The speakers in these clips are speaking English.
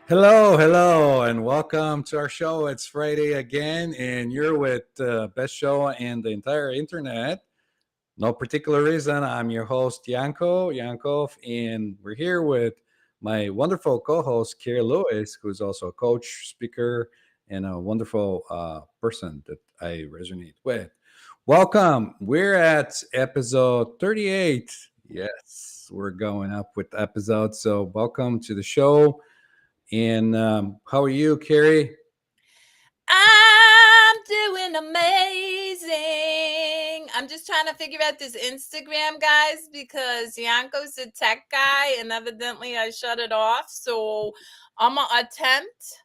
Hello, and welcome to our show. It's Friday again, and you're with best show in the entire internet. No particular reason. I'm your host, Yankov, and we're here with my wonderful co-host, Kerri Lewis, who's also a coach, speaker, and a wonderful person that I resonate with. Welcome. We're at episode 38. Yes, we're going up with episodes. So welcome to the show. And how are you, Kerri? I'm doing amazing. I'm just trying to figure out this Instagram, guys, because Yanko's a tech guy and evidently I shut it off. So I'm going to attempt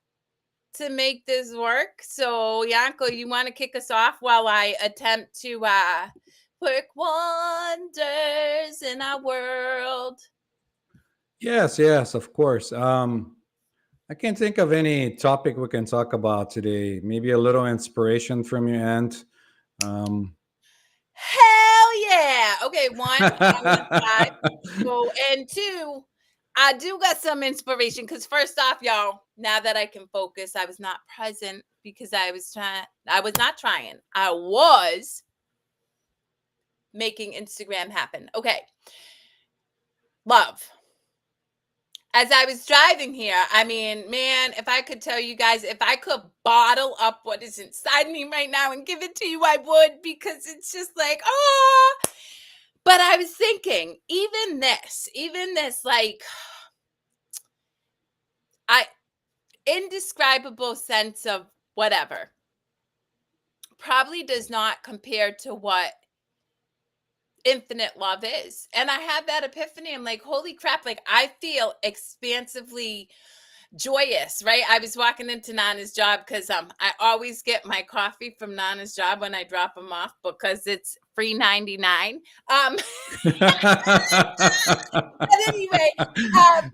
to make this work. So, Yanko, you want to kick us off while I attempt to work wonders in our world? Yes, of course. I can't think of any topic we can talk about today. Maybe a little inspiration from your end. Um, Hell yeah. Okay, one, I'm gonna try. So, and two, I do got some inspiration because first off, y'all, now that I can focus, I was not present because I was not trying. I was making Instagram happen. Okay. Love. As I was driving here, I mean, man, if I could tell you guys, if I could bottle up what is inside me right now and give it to you, I would, because it's just like, oh. But I was thinking, even this, like, I indescribable sense of whatever probably does not compare to what infinite love is. And I had that epiphany. I'm like, holy crap, like I feel expansively joyous, right? I was walking into Nana's job because I always get my coffee from Nana's job when I drop them off because it's free 99. But anyway, but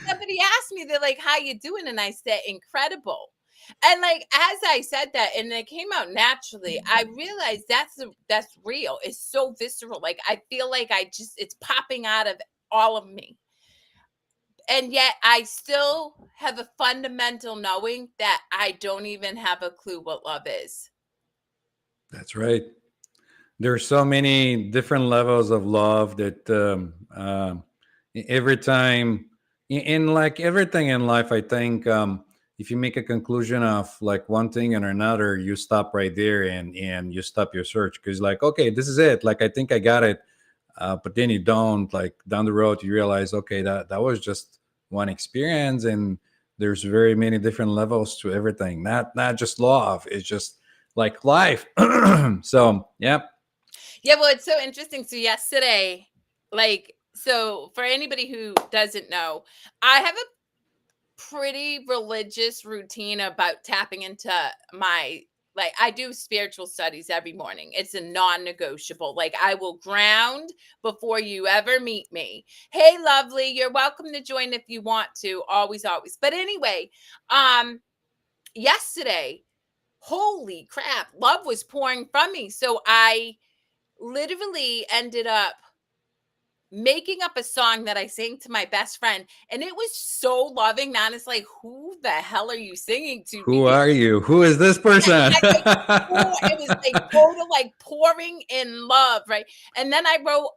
somebody asked me, they're like, how you doing? And I said, incredible. And like as I said that, and it came out naturally, I realized that's real. It's so visceral. Like I feel like it's popping out of all of me. And yet I still have a fundamental knowing that I don't even have a clue what love is. that's right. There's so many different levels of love that every time, in like everything in life, I think if you make a conclusion of like one thing and another, you stop right there and you stop your search because like, okay, this is it. Like I think I got it, but then you don't. Like down the road, you realize, okay, that was just one experience, and there's very many different levels to everything. Not just love. It's just like life. So yeah. Yeah, well, it's so interesting. So yesterday, like, so for anybody who doesn't know, I have a pretty religious routine about tapping into my, like, I do spiritual studies every morning. It's a non-negotiable. Like I will ground before you ever meet me. Hey, lovely, you're welcome to join if you want to. Always, always. But anyway, um yesterday, holy crap, love was pouring from me. So I literally ended up making up a song that I sang to my best friend, and it was so loving. Nana's like, "Who the hell are you singing to?" Who Because are you? Who is this person? I like it was like total like pouring in love, right? And then I wrote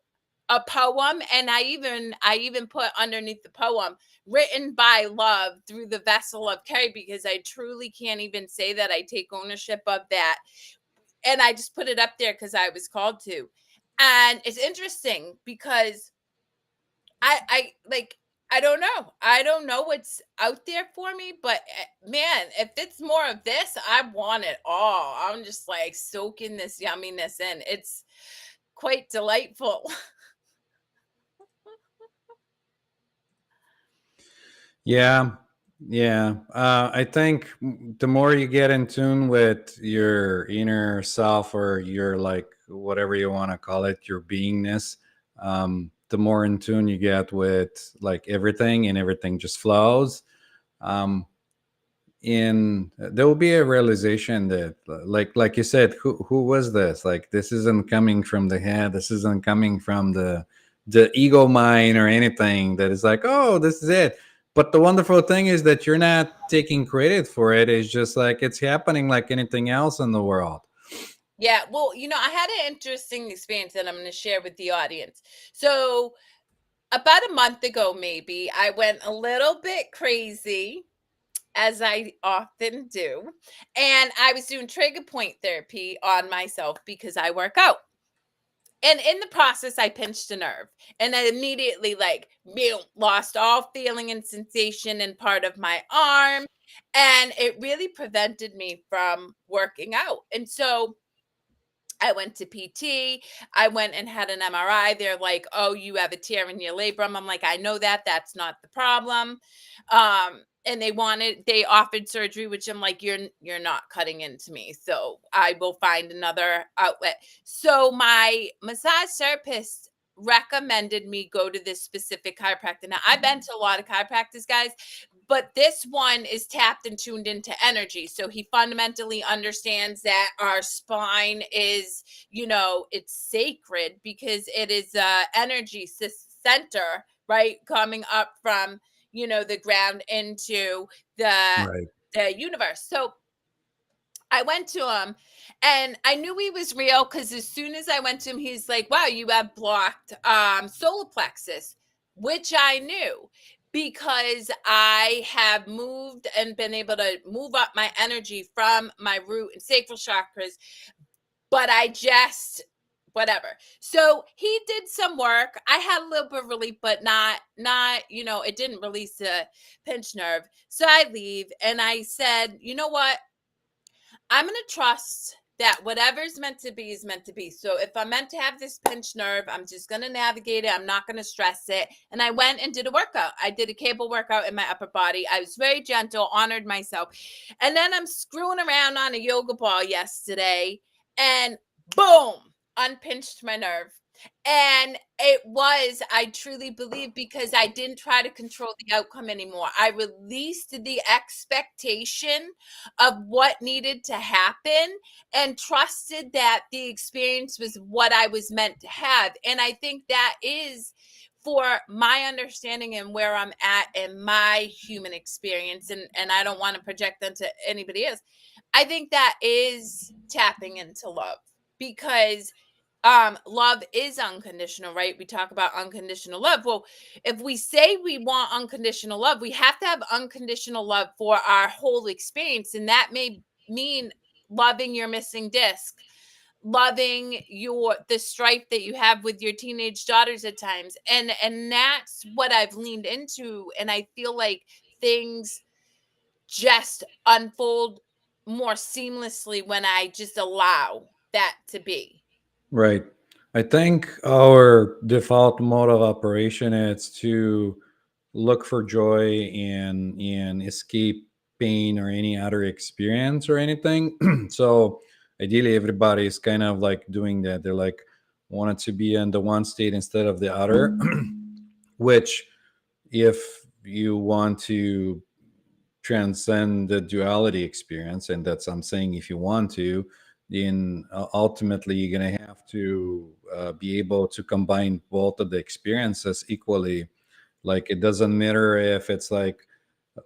a poem, and I even put underneath the poem, written by love through the vessel of Kerri, because I truly can't even say that I take ownership of that. And I just put it up there because I was called to. And it's interesting because I like I don't know. I don't know what's out there for me, but man, if it's more of this, I want it all. I'm just like soaking this yumminess in. It's quite delightful. Yeah, yeah. I think the more you get in tune with your inner self or your like whatever you want to call it, your beingness, the more in tune you get with like everything, and everything just flows. Um, and there will be a realization that, like you said, who was this? Like this isn't coming from the head. This isn't coming from the the ego mind or anything that is like, oh, this is it. But the wonderful thing is that you're not taking credit for it. It's just like it's happening like anything else in the world. Yeah, well, I had an interesting experience that I'm going to share with the audience. So, about a month ago, maybe, I went a little bit crazy, as I often do. And I was doing trigger point therapy on myself because I work out. And in the process, I pinched a nerve and I immediately, like, lost all feeling and sensation in part of my arm. And it really prevented me from working out. And so, I went to PT. I went and had an MRI. They're like, "Oh, you have a tear in your labrum." I'm like, "I know that. That's not the problem." And they offered surgery, which I'm like, "You're not cutting into me. So I will find another outlet." So my massage therapist recommended me go to this specific chiropractor. Now, I've been to a lot of chiropractors, guys, but this one is tapped and tuned into energy. So he fundamentally understands that our spine is, it's sacred because it is a energy center, right? Coming up from, the ground into the Right. the universe. So I went to him and I knew he was real because as soon as I went to him, he's like, "Wow, you have blocked solar plexus," which I knew because I have moved and been able to move up my energy from my root and sacral chakras, but I just whatever. So he did some work. I had a little bit of relief, but not, it didn't release the pinch nerve. So I leave and I said, "You know what? I'm going to trust that whatever's meant to be is meant to be. So if I'm meant to have this pinched nerve, I'm just going to navigate it. I'm not going to stress it." And I went and did a workout. I did a cable workout in my upper body. I was very gentle, honored myself. And then I'm screwing around on a yoga ball yesterday and boom, unpinched my nerve. And I truly believe, because I didn't try to control the outcome anymore. I released the expectation of what needed to happen and trusted that the experience was what I was meant to have. And I think that is for my understanding and where I'm at in my human experience. And I don't want to project onto anybody else. I think that is tapping into love because love is unconditional, right? We talk about unconditional love. Well, if we say we want unconditional love, we have to have unconditional love for our whole experience, and that may mean loving your missing disc, loving the strife that you have with your teenage daughters at times, and that's what I've leaned into. And I feel like things just unfold more seamlessly when I just allow that to be. Right. I think our default mode of operation is to look for joy and escape pain or any other experience or anything. So ideally everybody is kind of like doing that. They're like wanted to be in the one state instead of the other, which if you want to transcend the duality experience, and that's I'm saying if you want to, then ultimately you're going to have to be able to combine both of the experiences equally. Like it doesn't matter if it's like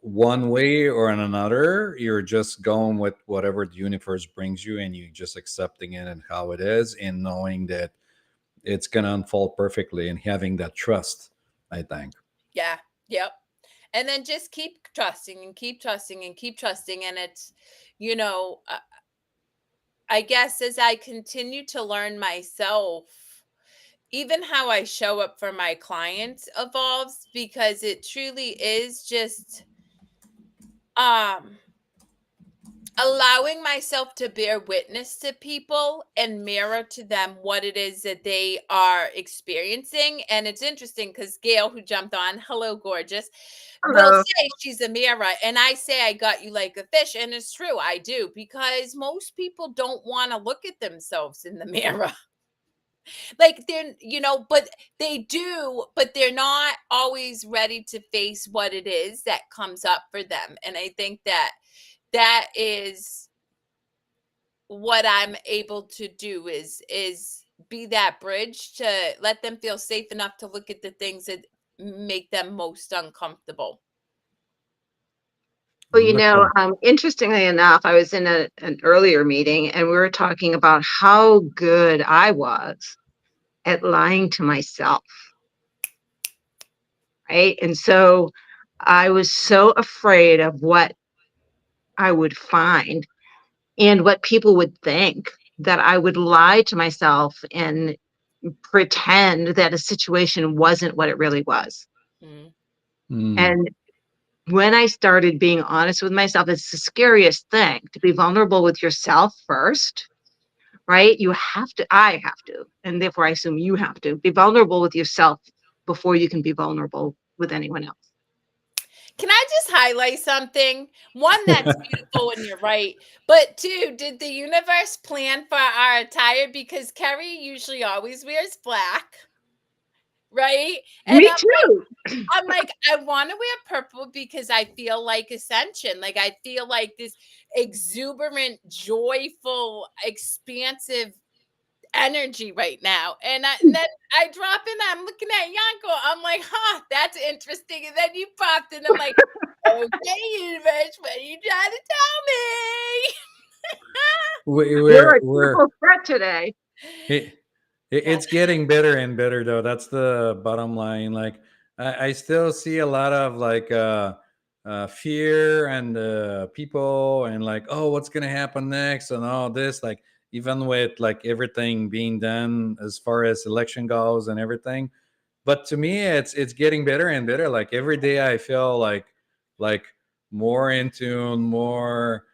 one way or in another, you're just going with whatever the universe brings you and you just accepting it and how it is and knowing that it's going to unfold perfectly and having that trust, I think. Yeah. Yep. And then just keep trusting and keep trusting and keep trusting. And it's, you know, uh, I guess as I continue to learn myself, even how I show up for my clients evolves because it truly is just um allowing myself to bear witness to people and mirror to them what it is that they are experiencing. And it's interesting because Gail, who jumped on, hello, gorgeous, will Hello. say she's a mirror. And I say, I got you like a fish. And it's true, I do, because most people don't want to look at themselves in the mirror. Like but they do, but they're not always ready to face what it is that comes up for them. And I think that that is what I'm able to do is be that bridge to let them feel safe enough to look at the things that make them most uncomfortable. Well, Wonderful. interestingly enough, I was in an earlier meeting and we were talking about how good I was at lying to myself, right? And so I was so afraid of what I would find and what people would think that I would lie to myself and pretend that a situation wasn't what it really was. Mm. Mm. And when I started being honest with myself, it's the scariest thing to be vulnerable with yourself first, right? I have to, and therefore I assume you have to be vulnerable with yourself before you can be vulnerable with anyone else. Can I just highlight something? One, that's beautiful and you're right. But two, did the universe plan for our attire? Because Kerri usually always wears black, right? And Me too. I'm like, I want to wear purple because I feel like ascension. Like I feel like this exuberant, joyful, expansive energy right now. And then I drop in, I'm looking at Yanko. I'm like, huh, that's interesting. And then you popped in. I'm like, okay, universe, what are you trying to tell me? You're a We're triple threat today. it, Yeah. it's getting better and better though. That's the bottom line. Like I still see a lot of like fear and people and like, oh, what's gonna happen next and all this. Like even with like everything being done as far as election goes and everything. But to me, it's getting better and better. Like every day, I feel like more in tune, more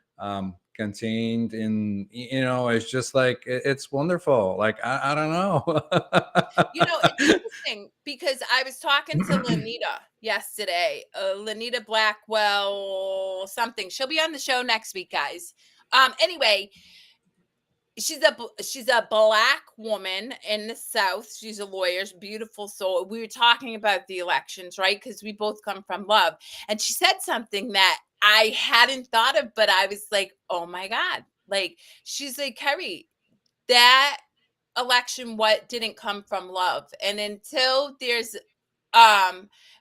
contained in. It's just like it's wonderful. Like I don't know. You know, it's interesting because I was talking to Lanita yesterday. Lanita Blackwell, something. She'll be on the show next week, guys. Anyway, she's a black woman in the South. She's a lawyer, she's beautiful soul. We were talking about the elections, right? Because we both come from love, and she said something that I hadn't thought of, but I was like, oh my god! Like she's like, Kerri, that election what didn't come from love, and until there's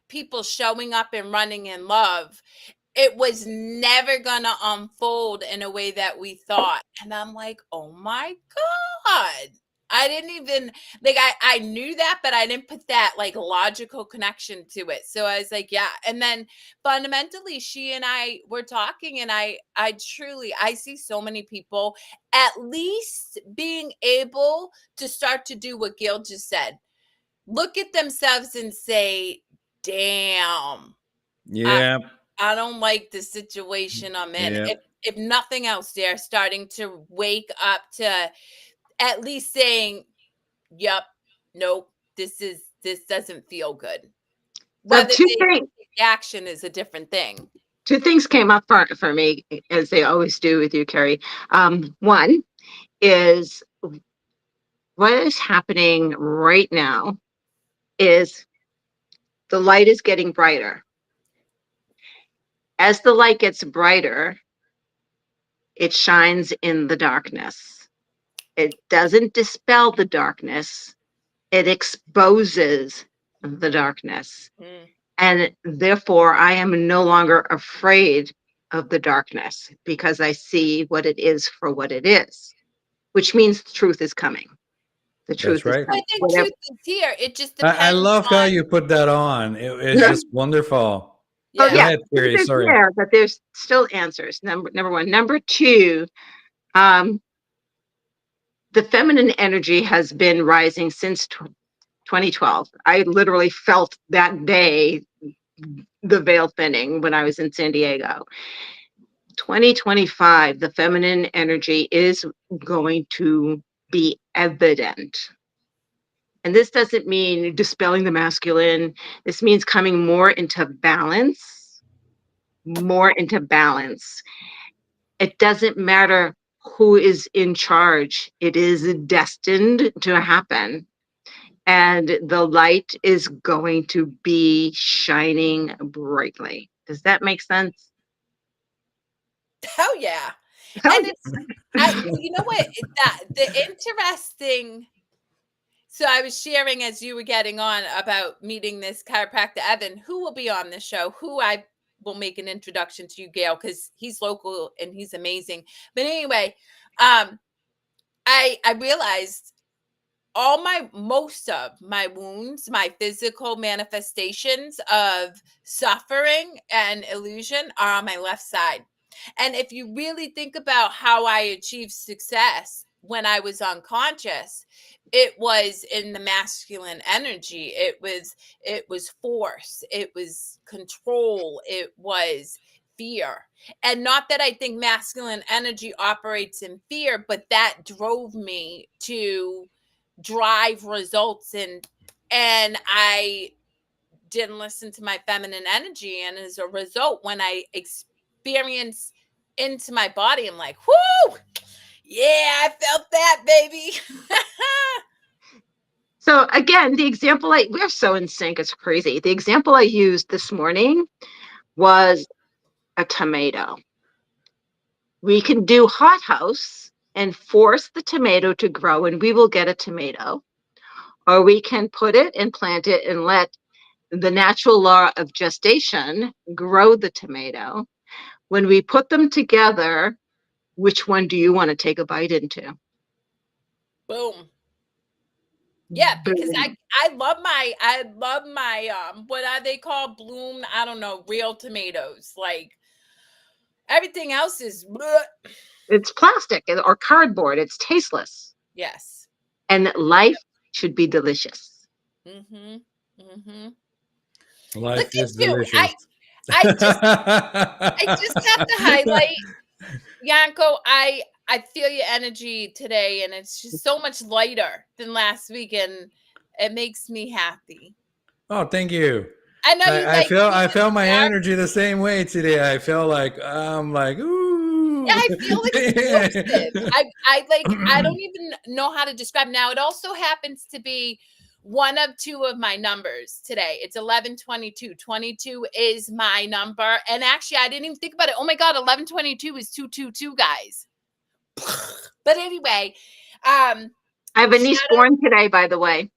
people showing up and running in love, it was never gonna unfold in a way that we thought. And I'm like, oh my god, I didn't even like, I knew that, but I didn't put that like logical connection to it. So I was like, yeah. And then fundamentally she and I were talking, and I truly, I see so many people at least being able to start to do what Gil just said, look at themselves and say, damn, I Yeah, I don't like the situation I'm in. yeah, If nothing else, they're starting to wake up to at least saying, "Yep, nope, this doesn't feel good." So Whether they take the action is a different thing. two things came up for me, as they always do with you, Kerri. One is what is happening right now is the light is getting brighter. As the light gets brighter, it shines in the darkness. It doesn't dispel the darkness, it exposes the darkness. Mm. And therefore, I am no longer afraid of the darkness because I see what it is for what it is, which means the truth is coming. The that's truth is right. I coming. think Whatever. truth is here. It just I depends love how on, you put that on. It's Yeah. just wonderful. Oh, Go yeah. yeah. ahead, Truth Kerry. is Sorry. there, but there's still answers. Number one. Number two, um, the feminine energy has been rising since 2012. I literally felt that day the veil thinning when I was in San Diego. 2025, the feminine energy is going to be evident. And this doesn't mean dispelling the masculine. This means coming more into balance, more into balance. It doesn't matter who is in charge, it is destined to happen. And the light is going to be shining brightly. Does that make sense? Hell yeah. Hell And it's, I, you know what? The interesting So I was sharing as you were getting on about meeting this chiropractor Evan, who will be on the show, who I will make an introduction to you, Gail, because he's local and he's amazing. But anyway, I realized most of my wounds, my physical manifestations of suffering and illusion are on my left side. And if you really think about how I achieved success when I was unconscious, it was in the masculine energy. It was force, it was control, it was fear. And not that I think masculine energy operates in fear, but that drove me to drive results, and I didn't listen to my feminine energy, and as a result, when I experience into my body, I'm like, whoo, yeah, I felt that, baby. So again, we're so in sync, it's crazy. The example I used this morning was a tomato. We can do hothouse and force the tomato to grow and we will get a tomato. Or we can put it and plant it and let the natural law of gestation grow the tomato. When we put them together, which one do you want to take a bite into? Boom. Yeah, because Boom. I love my what are they called? Bloom, I don't know, real tomatoes. Like everything else is bleh. It's plastic or cardboard. It's tasteless. Yes. And life should be delicious. Mm-hmm. Mm-hmm. Life Look is at you. delicious. I just have to highlight, Yanko, I feel your energy today, and it's just so much lighter than last week, and it makes me happy. Oh, thank you. I know you like I felt my dark. energy the same way today. I felt like I'm like, ooh. Yeah, I feel explosive. I don't even know how to describe. Now, it also happens to be one of two of my numbers today. It's 1122. 22 is my number. And actually, I didn't even think about it. Oh my God, 1122 is 222, guys. But anyway, I have a niece born today, by the way.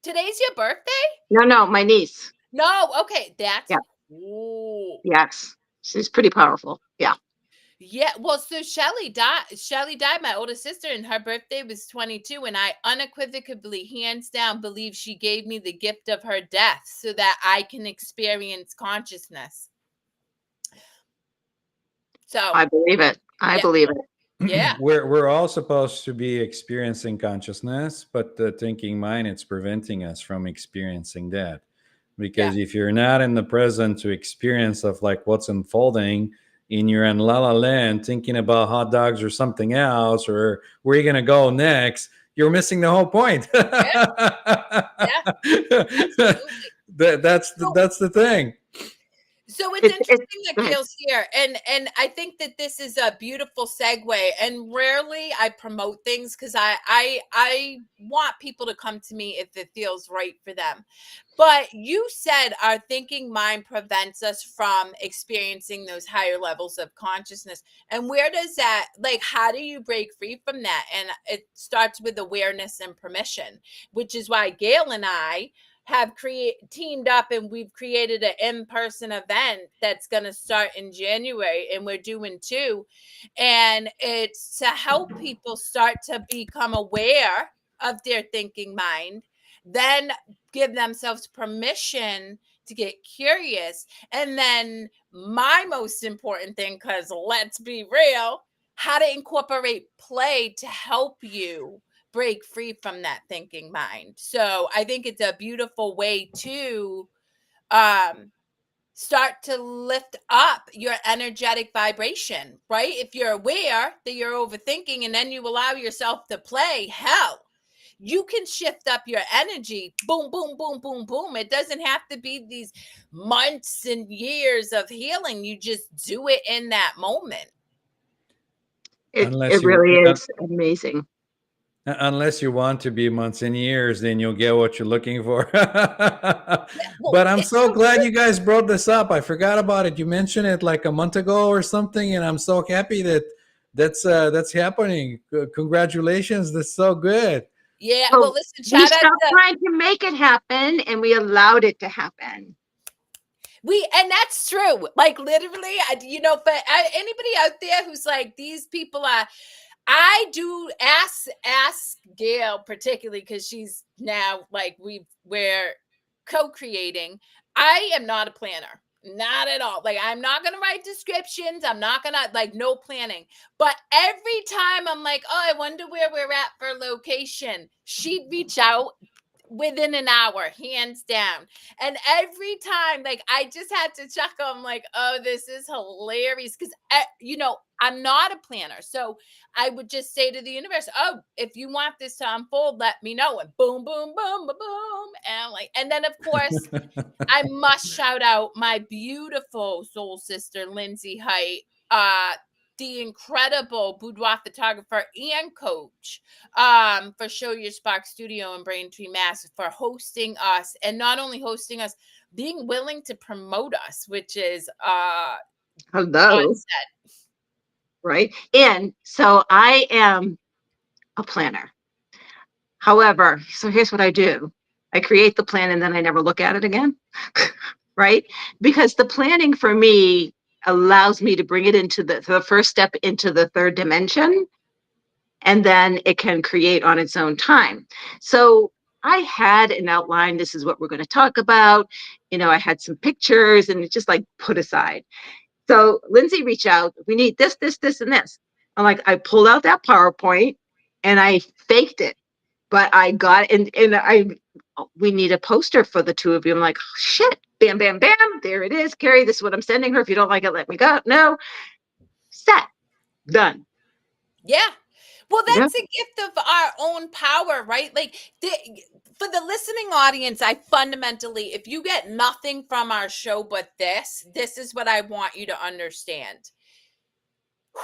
Today's your birthday? No, my niece. No, okay. That's Yeah. Ooh. Yes. She's pretty powerful. Yeah. Yeah, well, so Shelly died, my older sister, and her birthday was 22, and I unequivocally, hands down, believe she gave me the gift of her death so that I can experience consciousness. So I believe it. I believe it. Yeah. We're all supposed to be experiencing consciousness, but the thinking mind, it's preventing us from experiencing that. Because if you're not in the present to experience of like what's unfolding, and you're in la la land thinking about hot dogs or something else, or where you're gonna go next, you're missing the whole point. That's the thing. So it's interesting that Gail's here, and I think that this is a beautiful segue. And rarely I promote things because I want people to come to me if it feels right for them. But you said our thinking mind prevents us from experiencing those higher levels of consciousness. And where does that, like, how do you break free from that? And it starts with awareness and permission, which is why Gail and I have teamed up, and we've created an in-person event that's going to start in January, and we're doing 2, and it's to help people start to become aware of their thinking mind, then give themselves permission to get curious, and then my most important thing, because let's be real, how to incorporate play to help you break free from that thinking mind. So I think it's a beautiful way to start to lift up your energetic vibration, right? If you're aware that you're overthinking and then you allow yourself to play, hell, you can shift up your energy. Boom, boom, boom, boom, boom. It doesn't have to be these months and years of healing. You just do it in that moment. It really is amazing. Unless you want to be months and years, then you'll get what you're looking for. But I'm so glad you guys brought this up. I forgot about it. You mentioned it like a month ago or something, and I'm so happy that that's happening. Congratulations. That's so good. Yeah. Well, So listen, we shout out stopped to trying to make it happen and we allowed it to happen. and that's true. Like literally, but anybody out there who's like, these people are, I do ask Gail particularly because she's now like we're co-creating. I am not a planner. Not at all. Like I'm not gonna write descriptions. I'm not gonna like no planning. But every time I'm like, oh, I wonder where we're at for location, she'd reach out within an hour, hands down. And every time, like, I just had to chuckle. I'm like, oh, this is hilarious. Because, I'm not a planner. So I would just say to the universe, oh, if you want this to unfold, let me know. And boom, boom, boom, boom, boom. And I'm like, and then, of course, I must shout out my beautiful soul sister, Lindsay Height, the incredible boudoir photographer and coach for Show Your Spark Studio in Braintree, Mass, for hosting us, and not only hosting us, being willing to promote us, which is Hello. on set. Right. And so I am a planner. However, so here's what I do. I create the plan and then I never look at it again. Right? Because the planning for me allows me to bring it into the first step into the third dimension, and then it can create on its own time. So I had an outline. This is what we're going to talk about. I had some pictures and it just like put aside. So Lindsay reached out. We need this, this, this, and this. I'm like, I pulled out that PowerPoint and I faked it, but I got we need a poster for the two of you. I'm like, oh, shit, bam, bam, bam. There it is, Kerri. This is what I'm sending her. If you don't like it, let me go. No, set, done. Yeah. Well, Yeah. that's a gift of our own power, right? Like for the listening audience, I fundamentally, if you get nothing from our show but this is what I want you to understand.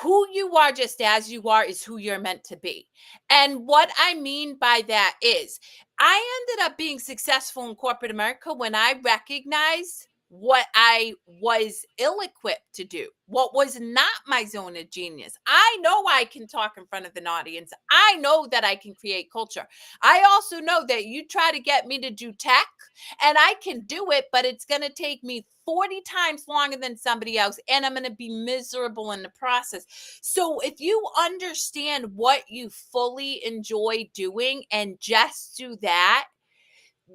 Who you are just as you are is who you're meant to be. And what I mean by that is I ended up being successful in corporate America when I recognized what I was ill equipped to do, what was not my zone of genius. I know I can talk in front of an audience. I know that I can create culture. I also know that you try to get me to do tech and I can do it, but it's going to take me 40 times longer than somebody else, and I'm going to be miserable in the process. So, if you understand what you fully enjoy doing and just do that,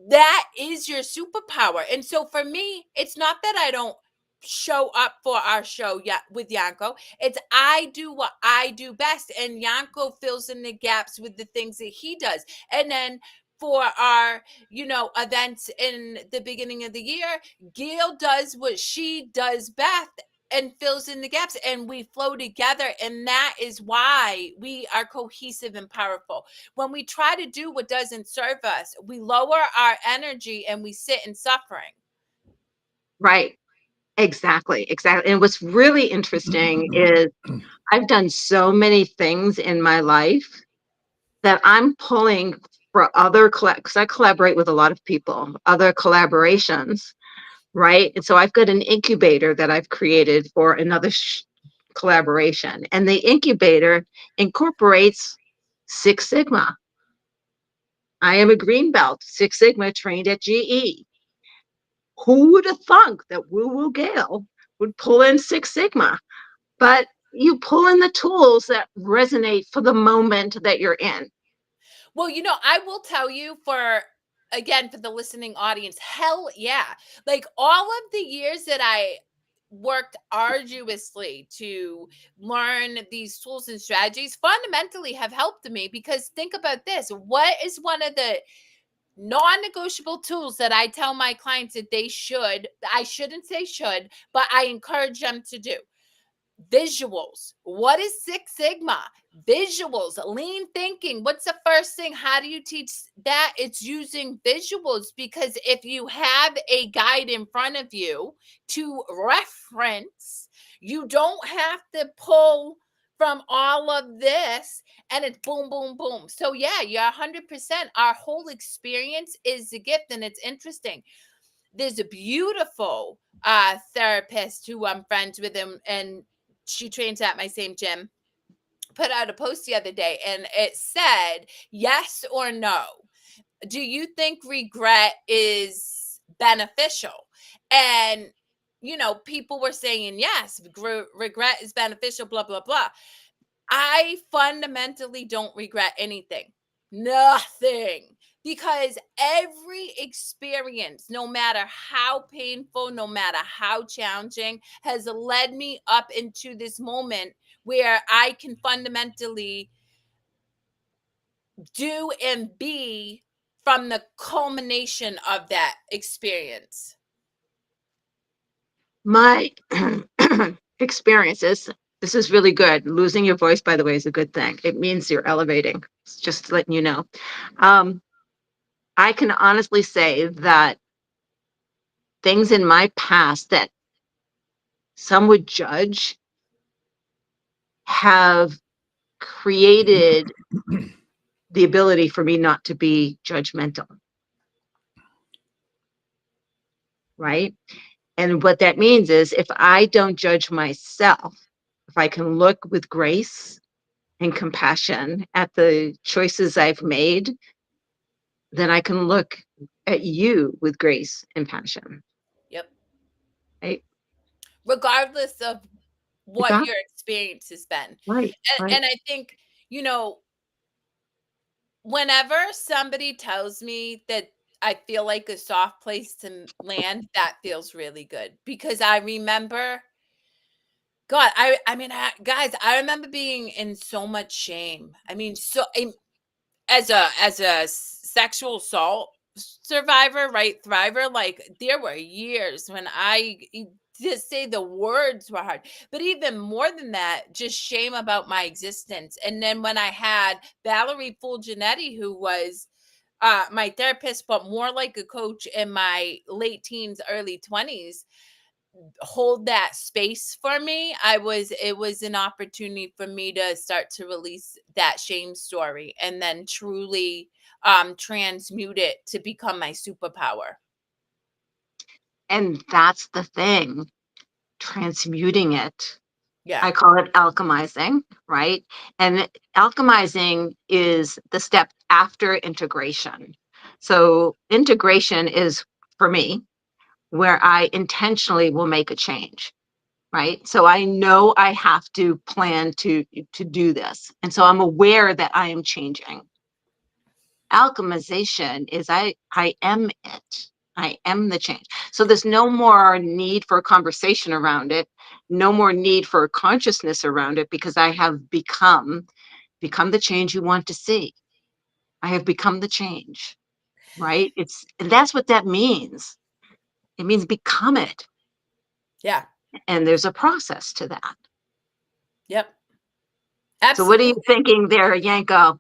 that is your superpower. And so, for me, it's not that I don't show up for our show with Yanko. It's I do what I do best, and Yanko fills in the gaps with the things that he does. And then for our, events in the beginning of the year, Gail does what she does best and fills in the gaps, and we flow together. And that is why we are cohesive and powerful. When we try to do what doesn't serve us, we lower our energy and we sit in suffering. Right. Exactly. Exactly. And what's really interesting is I've done so many things in my life that I'm pulling for other because I collaborate with a lot of people, other collaborations, right? And so I've got an incubator that I've created for another collaboration, and the incubator incorporates Six Sigma. I am a green belt, Six Sigma, trained at GE. Who would have thunk that Woo Woo Gale would pull in Six Sigma? But you pull in the tools that resonate for the moment that you're in. Well, I will tell you again, for the listening audience, hell yeah. Like all of the years that I worked arduously to learn these tools and strategies fundamentally have helped me, because think about this. What is one of the non-negotiable tools that I tell my clients that I shouldn't say should, but I encourage them to do? Visuals. What is Six Sigma? Visuals. Lean thinking. What's the first thing? How do you teach that? It's using visuals, because if you have a guide in front of you to reference, you don't have to pull from all of this, and it's boom, boom, boom. So yeah, you're 100%. Our whole experience is a gift, and it's interesting. There's a beautiful therapist who I'm friends with him, and she trains at my same gym. put out a post the other day, and it said, yes or no, do you think regret is beneficial? And, people were saying, yes, regret is beneficial, blah, blah, blah. I fundamentally don't regret anything. Nothing. Because every experience, no matter how painful, no matter how challenging, has led me up into this moment where I can fundamentally do and be from the culmination of that experience. My experiences, this is really good. Losing your voice, by the way, is a good thing. It means you're elevating. It's just letting you know. I can honestly say that things in my past that some would judge have created the ability for me not to be judgmental. Right? And what that means is if I don't judge myself, if I can look with grace and compassion at the choices I've made, then I can look at you with grace and passion. Yep. Right? Regardless of what Got your experience has been. right. And I think, whenever somebody tells me that I feel like a soft place to land, that feels really good, because I remember, God, guys, I remember being in so much shame. I mean, as a sexual assault survivor, right, thriver, like there were years when just say the words were hard, but even more than that, just shame about my existence. And then when I had Valerie Fulginetti, who was my therapist, but more like a coach in my late teens, early 20s, hold that space for me, it was an opportunity for me to start to release that shame story and then truly transmute it to become my superpower. And that's the thing, transmuting it. Yeah. I call it alchemizing, right? And alchemizing is the step after integration. So integration is, for me, where I intentionally will make a change, right? So I know I have to plan to do this. And so I'm aware that I am changing. Alchemization is I am it. I am the change. So there's no more need for a conversation around it, no more need for consciousness around it, because I have become the change you want to see. I have become the change, right? And that's what that means. It means become it. Yeah. And there's a process to that. Yep. So what are Absolutely. you thinking there, Yanko?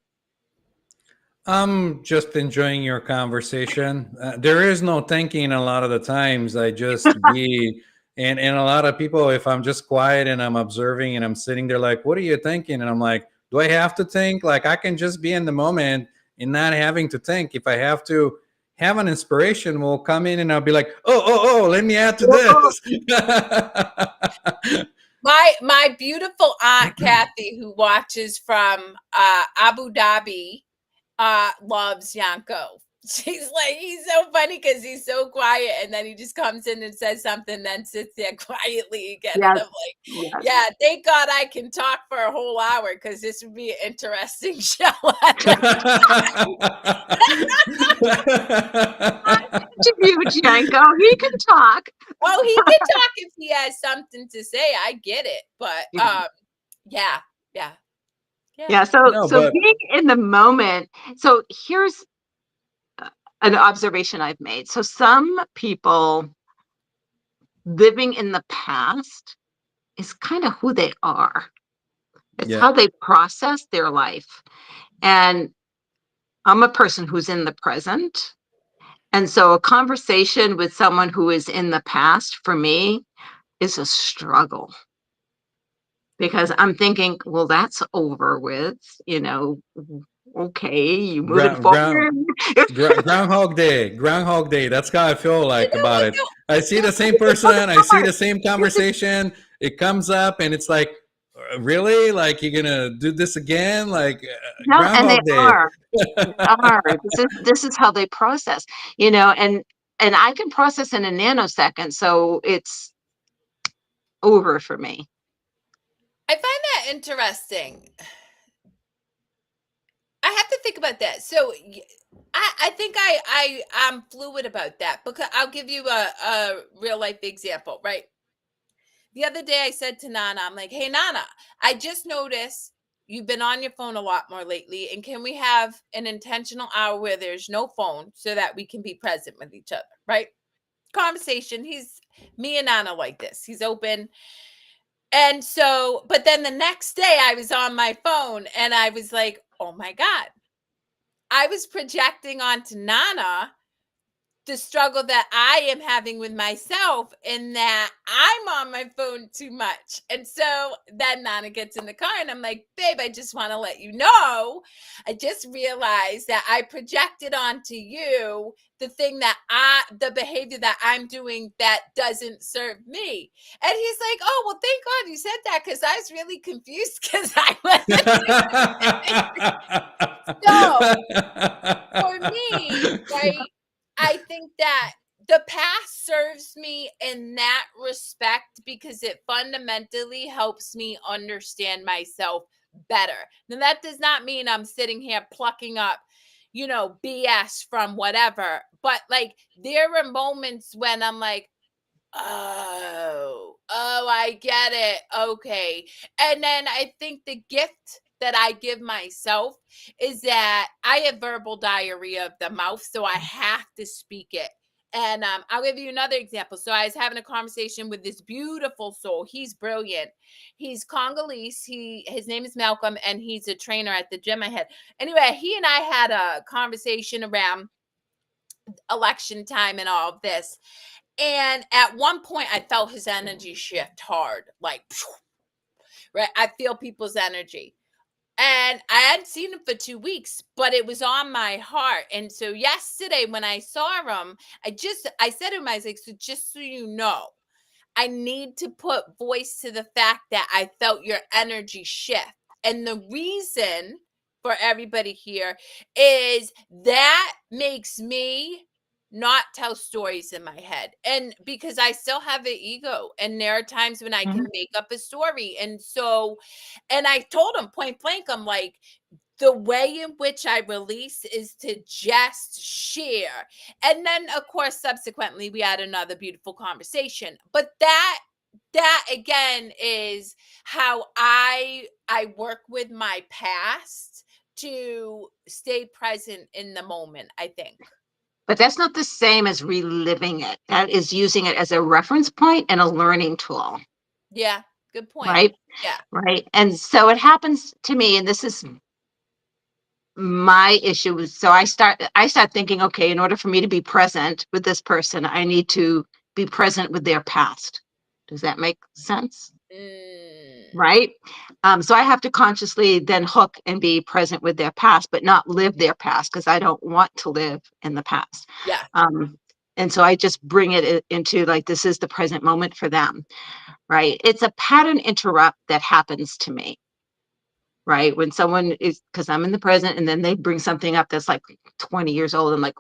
I'm just enjoying your conversation. There is no thinking a lot of the times. I just be, and a lot of people, if I'm just quiet and I'm observing and I'm sitting there like, what are you thinking? And I'm like, do I have to think? Like, I can just be in the moment and not having to think. If I have to have an inspiration, will come in and I'll be like, oh, let me add to this. My beautiful aunt Kathy, who watches from Abu Dhabi, loves Yanko. She's like, he's so funny because he's so quiet, and then he just comes in and says something, then sits there quietly again. Yes. And I'm like, yeah, thank God I can talk for a whole hour, because this would be an interesting show. Interviewed Yanko. He can talk. Oh, he can talk if he has something to say. I get it, but yeah. So No, but being in the moment. So here's an observation I've made. So some people living in the past is kind of who they are. It's how they process their life. And I'm a person who's in the present. And so a conversation with someone who is in the past, for me, is a struggle. Because I'm thinking, well, that's over with, okay, you moving forward. Groundhog Day. That's how I feel like about it. I see the same person. I see the same conversation. It comes up and it's like, really? Like you're gonna do this again? Like No, and they Groundhog Day? are. Are. This is how they process, and I can process in a nanosecond, so it's over for me. I find that interesting. I have to think about that. So I think I'm fluid about that, because I'll give you a real life example, right? The other day I said to Nana, I'm like, hey Nana, I just noticed you've been on your phone a lot more lately. And can we have an intentional hour where there's no phone so that we can be present with each other? Right? Conversation. Me and Nana like this. He's open. And so, but then the next day I was on my phone and I was like, oh my God, I was projecting onto Nana the struggle that I am having with myself, in that I'm on my phone too much. And so then Nana gets in the car and I'm like, babe, I just want to let you know, I just realized that I projected onto you the behavior that I'm doing that doesn't serve me. And he's like, oh, well, thank God you said that, because I was really confused because I wasn't. So for me, right, I think that the past serves me in that respect because it fundamentally helps me understand myself better. Now, that does not mean I'm sitting here plucking up, BS from whatever. But like, there were moments when I'm like, oh, I get it. Okay. And then I think the gift that I give myself is that I have verbal diarrhea of the mouth, so I have to speak it. And I'll give you another example. So I was having a conversation with this beautiful soul. He's brilliant. He's Congolese. His name is Malcolm, and he's a trainer at the gym I had. Anyway, he and I had a conversation around election time and all of this. And at one point, I felt his energy shift hard, like, right? I feel people's energy. And I hadn't seen him for 2 weeks, but it was on my heart. And so yesterday, when I saw him, I said to him, I was like, so just so you know, I need to put voice to the fact that I felt your energy shift. And the reason for everybody here is that makes me not tell stories in my head. And because I still have an ego, and there are times when I can Mhm. make up a story. And I told him point blank, I'm like, the way in which I release is to just share. And then of course subsequently we had another beautiful conversation. But that again is how I work with my past to stay present in the moment, I think. But that's not the same as reliving it. That is using it as a reference point and a learning tool, Yeah, good point. right? Yeah. Right. And so it happens to me, and this is my issue. So I start thinking, okay, in order for me to be present with this person, I need to be present with their past. Does that make sense? Mm, Right. So I have to consciously then hook and be present with their past, but not live their past, because I don't want to live in the past. yeah. Um, and so I just bring it into, like, this is the present moment for them. Right. It's a pattern interrupt that happens to me. Right. When someone is, because I'm in the present, and then they bring something up that's like 20 years old. I'm like,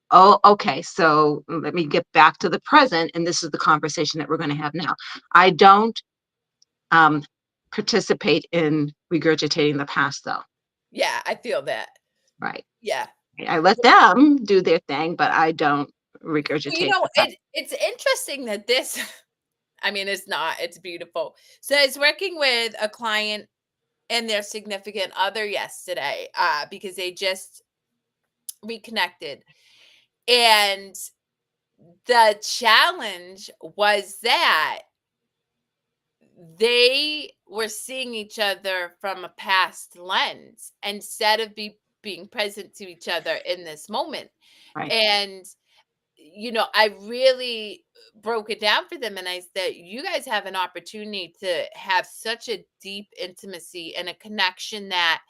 oh, okay. So let me get back to the present. And this is the conversation that we're going to have now. I don't um, participate in regurgitating the past, though. Yeah, I feel that. Right. Yeah. I let them do their thing, but I don't regurgitate the past. It's interesting that this, I mean, it's beautiful. So I was working with a client and their significant other yesterday, because they just reconnected. And the challenge was that they were seeing each other from a past lens instead of being present to each other in this moment. Right. And I really broke it down for them, and I said, you guys have an opportunity to have such a deep intimacy and a connection that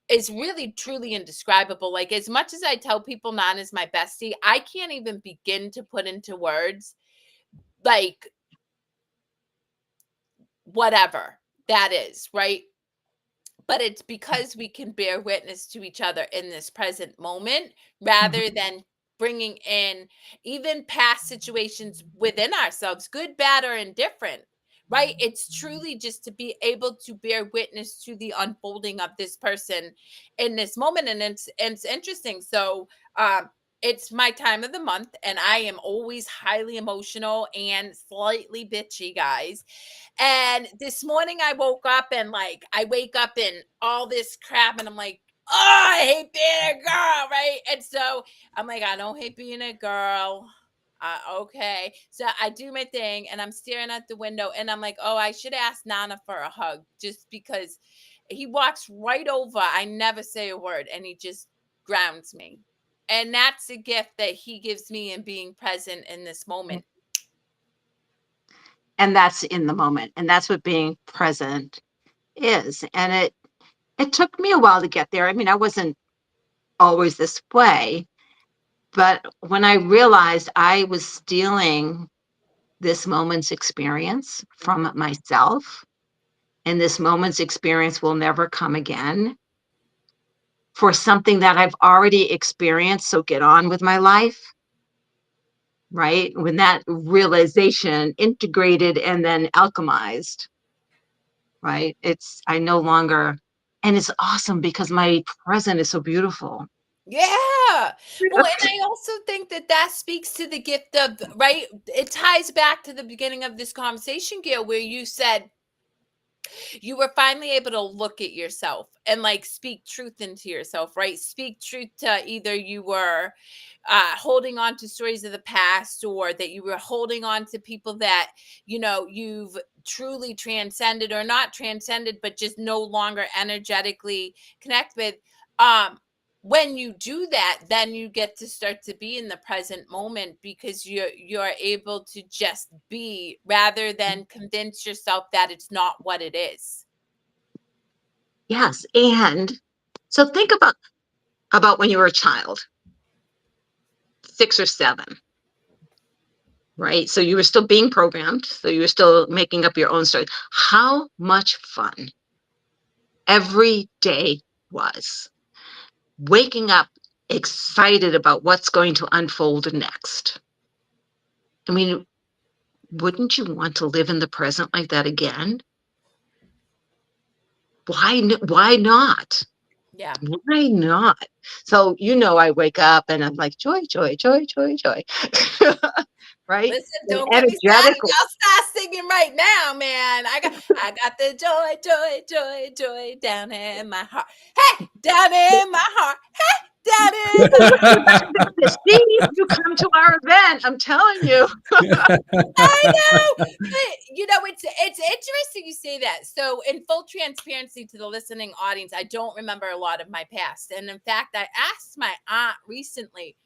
is really truly indescribable. Like, as much as I tell people Nana's my bestie, I can't even begin to put into words, like, whatever that is, right? But it's because we can bear witness to each other in this present moment rather Mhm. than bringing in even past situations within ourselves, good, bad, or indifferent, right? It's truly just to be able to bear witness to the unfolding of this person in this moment. And it's interesting. So, it's my time of the month, and I am always highly emotional and slightly bitchy, guys. And this morning I woke up and like I wake up in all this crap and I'm like, oh, I hate being a girl, right? And so I'm like, I don't hate being a girl. Okay. So I do my thing and I'm staring at the window and I'm like, oh, I should ask Nana for a hug just because he walks right over. I never say a word and he just grounds me. And that's a gift that he gives me in being present in this moment. And that's in the moment. And that's what being present is. And it took me a while to get there. I mean, I wasn't always this way, but when I realized I was stealing this moment's experience from myself, and this moment's experience will never come again for something that I've already experienced. So get on with my life, right? When that realization integrated and then alchemized, right? I no longer, and it's awesome because my present is so beautiful. Yeah. Well, and I also think that that speaks to the gift of, right? It ties back to the beginning of this conversation, Gail, where you said you were finally able to look at yourself and like speak truth into yourself, right? Speak truth to either you were holding on to stories of the past or that you were holding on to people that, you've truly transcended or not transcended, but just no longer energetically connect with. Um, when you do that, then you get to start to be in the present moment because you're able to just be rather than convince yourself that it's not what it is. Yes. And so think about when you were a child, 6 or 7, right? So you were still being programmed. So you were still making up your own story. How much fun every day was. Waking up excited about what's going to unfold next. I mean, wouldn't you want to live in the present like that again? Why not? Yeah. Why not? So, I wake up and I'm like, joy, joy, joy, joy, joy. Right? Listen, And don't get me started. energetically. I'll start singing right now, man. I got the joy, joy, joy, joy down in my heart. Hey, down in my heart. Hey, down in my See, you come to our event. I'm telling you. I know, but it's interesting you say that. So, in full transparency to the listening audience, I don't remember a lot of my past, and in fact, I asked my aunt recently,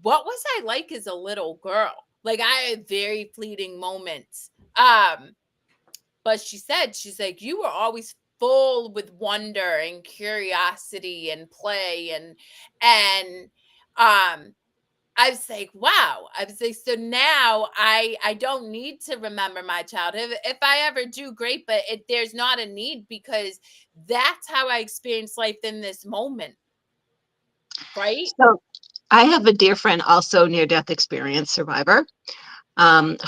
"What was I like as a little girl?" Like, I had very fleeting moments. But she's like, "You were always full with wonder and curiosity and play and um." I was like, wow. I was like, so now I don't need to remember my childhood. If I ever do, great, but there's not a need because that's how I experience life in this moment, right? So I have a dear friend, also near-death experience survivor,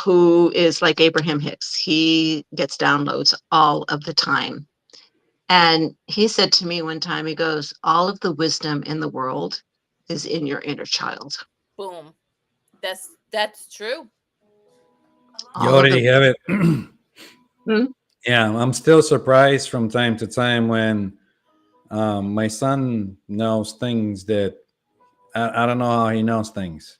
who is like Abraham Hicks. He gets downloads all of the time. And he said to me one time, he goes, all of the wisdom in the world is in your inner child. Boom. That's true. You All of the already have it. Hmm? Yeah, I'm still surprised from time to time when my son knows things that I don't know how he knows things.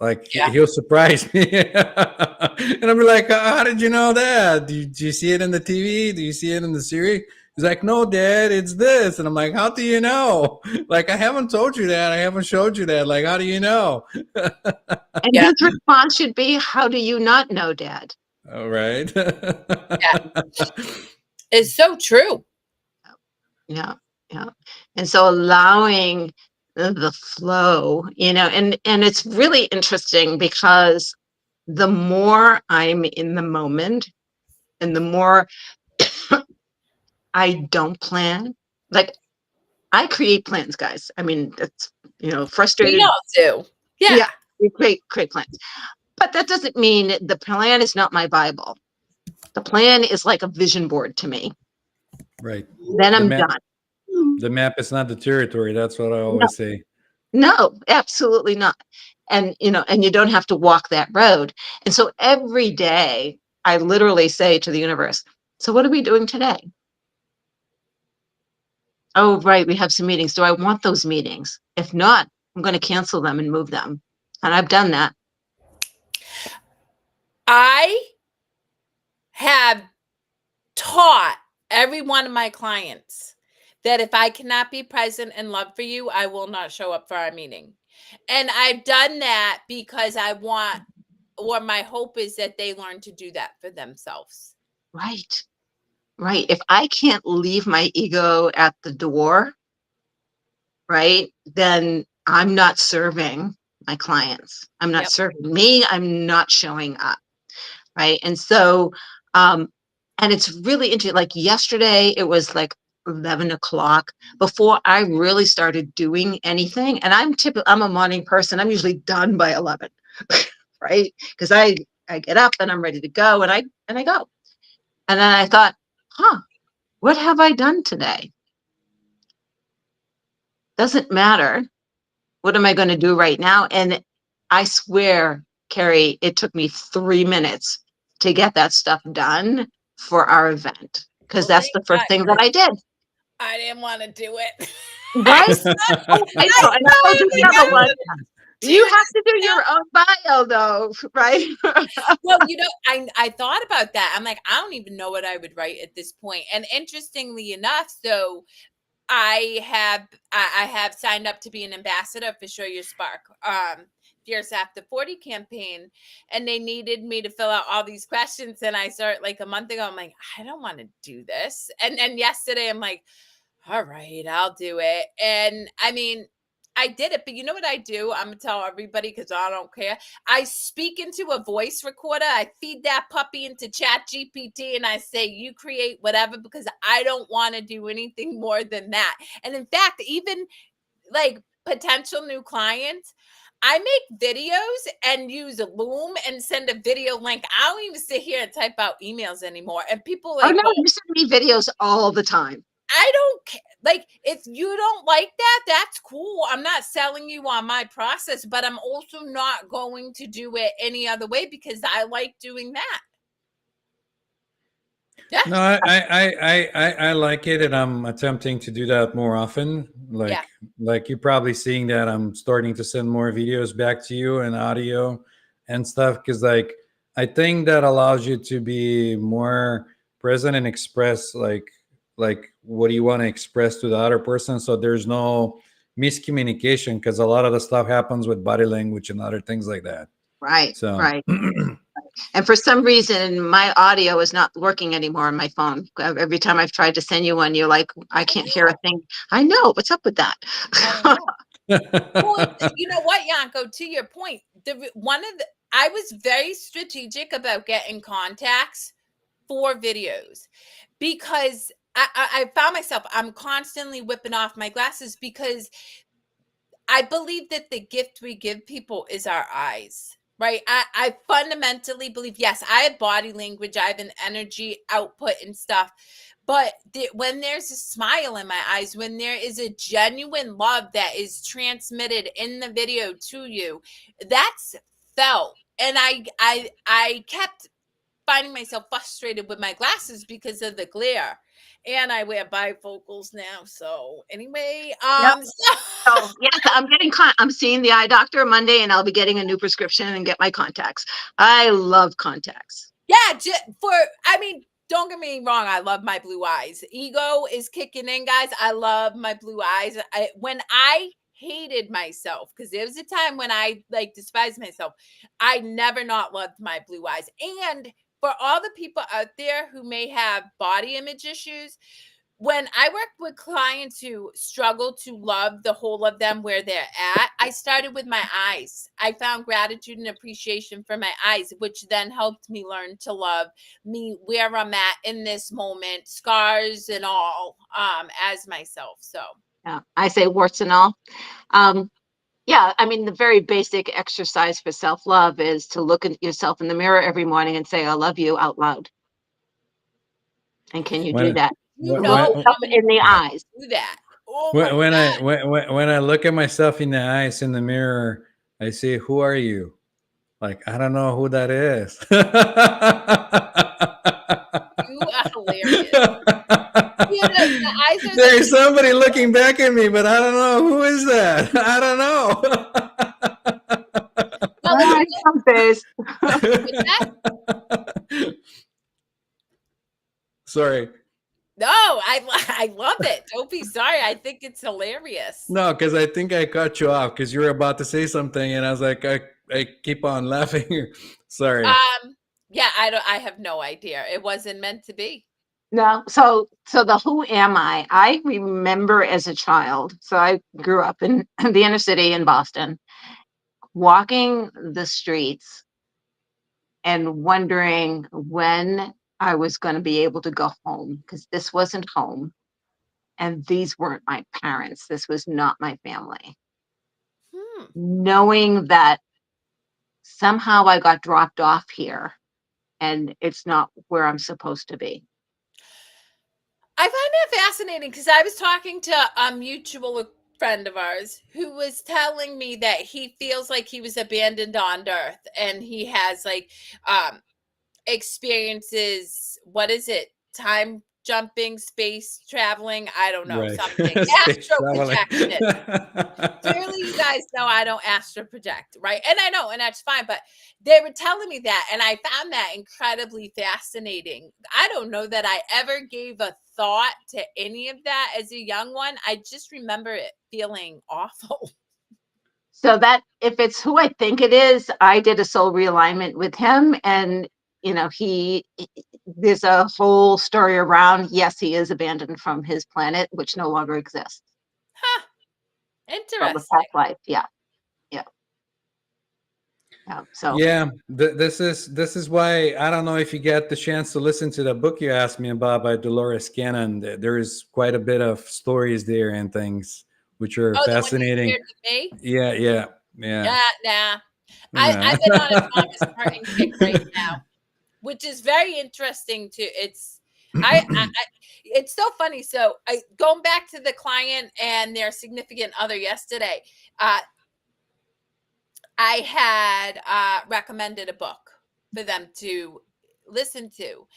Like Yeah. he'll surprise me, and I'll be like, "How did you know that? Do you see it in the TV? Do you see it in the series?" He's like, "No, Dad, it's this," and I'm like, "How do you know? Like, I haven't told you that. I haven't showed you that. Like, how do you know?" And Yeah. his response should be, how do you not know, Dad? All right. Yeah. It's so true. Yeah, yeah. And so allowing the flow, and it's really interesting because the more I'm in the moment and the more I don't plan. Like, I create plans, guys. I mean, that's, We frustrated. all do. Yeah. Yeah, we create plans. But that doesn't mean the plan is not my Bible. The plan is like a vision board to me. Right. Then The I'm map. done. The map is not the territory. That's what I No, always say. no, absolutely not. And and you don't have to walk that road. And so every day I literally say to the universe, so what are we doing today? Oh, right, we have some meetings. Do I want those meetings? If not, I'm going to cancel them and move them. And I've done that. I have taught every one of my clients that if I cannot be present and love for you, I will not show up for our meeting. And I've done that because I want, or my hope is that they learn to do that for themselves. Right. Right. If I can't leave my ego at the door, right, then I'm not serving my clients. I'm not Yep. serving me. I'm not showing up. Right. And so, and it's really interesting. Like yesterday, it was like 11 o'clock before I really started doing anything. And I'm a morning person. I'm usually done by 11, right? Because I get up and I'm ready to go, and I go. And then I thought, what have I done today? Doesn't matter. What am I going to do right now? And I swear, Kerri, it took me 3 minutes to get that stuff done for our event, because Well, that's thank the God, first thing that 'cause I did. I didn't want to do it. Right? Oh, I know. And I told you the other one. You Dude, have to do your own bio, though, right? well, I thought about that. I'm like, I don't even know what I would write at this point. And interestingly enough, so I have signed up to be an ambassador for Show Your Spark, Fierce After 40 campaign, and they needed me to fill out all these questions. And I started like a month ago. I'm like, I don't want to do this. And then yesterday, I'm like, all right, I'll do it. And I mean, I did it, but you know what I do? I'm gonna tell everybody because I don't care. I speak into a voice recorder. I feed that puppy into Chat GPT and I say, you create whatever, because I don't want to do anything more than that. And in fact, even like potential new clients, I make videos and use Loom and send a video link. I don't even sit here and type out emails anymore. And people Oh, like, no, well, you send me videos all the time. I don't care. Like, if you don't like that, that's cool. I'm not selling you on my process, but I'm also not going to do it any other way because I like doing that. Yeah. No, I like it, and I'm attempting to do that more often. Yeah. Like you're probably seeing that I'm starting to send more videos back to you and audio and stuff, because like I think that allows you to be more present and express like what do you want to express to the other person, so there's no miscommunication, because a lot of the stuff happens with body language and other things like that. Right, So right. And for some reason, my audio is not working anymore on my phone. Every time I've tried to send you one, you're like, I can't hear a thing. I know. What's up with that? I don't know. Well, you know what, Yanko, to your point, I was very strategic about getting contacts for videos because I found myself, I'm constantly whipping off my glasses because I believe that the gift we give people is our eyes, right? I fundamentally believe, yes, I have body language, I have an energy output and stuff. But when there's a smile in my eyes, when there is a genuine love that is transmitted in the video to you, that's felt. And I kept finding myself frustrated with my glasses because of the glare. And I wear bifocals now. So anyway, Yep. so So yes, I'm seeing the eye doctor Monday, and I'll be getting a new prescription and get my contacts. I love contacts. yeah, I mean, don't get me wrong, I love my blue eyes. Ego is kicking in, guys. I love my blue eyes. When I hated myself, because there was a time when I like despised myself, I never not loved my blue eyes. And for all the people out there who may have body image issues, when I work with clients who struggle to love the whole of them where they're at, I started with my eyes. I found gratitude and appreciation for my eyes, which then helped me learn to love me where I'm at in this moment, scars and all, as myself. So Yeah, I say warts and all. Yeah, I mean, the very basic exercise for self-love is to look at yourself in the mirror every morning and say, I love you out loud. And can you do when that? you when know Look how yourself many in the people eyes. do that. Oh my when I God. when I look at myself in the eyes in the mirror, I say, "Who are you?" Like, I don't know who that is. You are hilarious. Yeah, the eyes are the There's somebody looking back at me, but I don't know who is that. I don't well, if you Some days. with that, know. Sorry. no, I love it. Don't be sorry. I think it's hilarious. No, because I think I cut you off because you were about to say something, and I was like, I keep on laughing. Sorry. Yeah, I have no idea. It wasn't meant to be. No, so the who am I remember as a child. So I grew up in the inner city in Boston, walking the streets and wondering when I was going to be able to go home because this wasn't home and these weren't my parents. This was not my family. Hmm. Knowing that somehow I got dropped off here and it's not where I'm supposed to be. I find that fascinating because I was talking to a mutual friend of ours who was telling me that he feels like he was abandoned on Earth and he has like um experiences, what is it, time jumping, space traveling, I don't know, Right. something, Space astro traveling. projection. Clearly you guys know I don't astro project, right? And I know, and that's fine, but they were telling me that and I found that incredibly fascinating. I don't know that I ever gave a thought to any of that as a young one. I just remember it feeling awful. So that if it's who I think it is, I did a soul realignment with him and there's a whole story around, yes, he is abandoned from his planet, which no longer exists Huh, from a interesting. past life. Yeah, yeah, yeah. So Yeah, this is why I don't know if you get the chance to listen to the book you asked me about by Dolores Cannon. There is quite a bit of stories there and things which are Oh, the one you fascinating. shared with me. Yeah, yeah, yeah. Yeah, nah. Yeah. I've been on a Thomas Martin kick right now, which is very interesting too. I it's so funny. So I going back to the client and their significant other yesterday. Uh, I had recommended a book for them to listen to.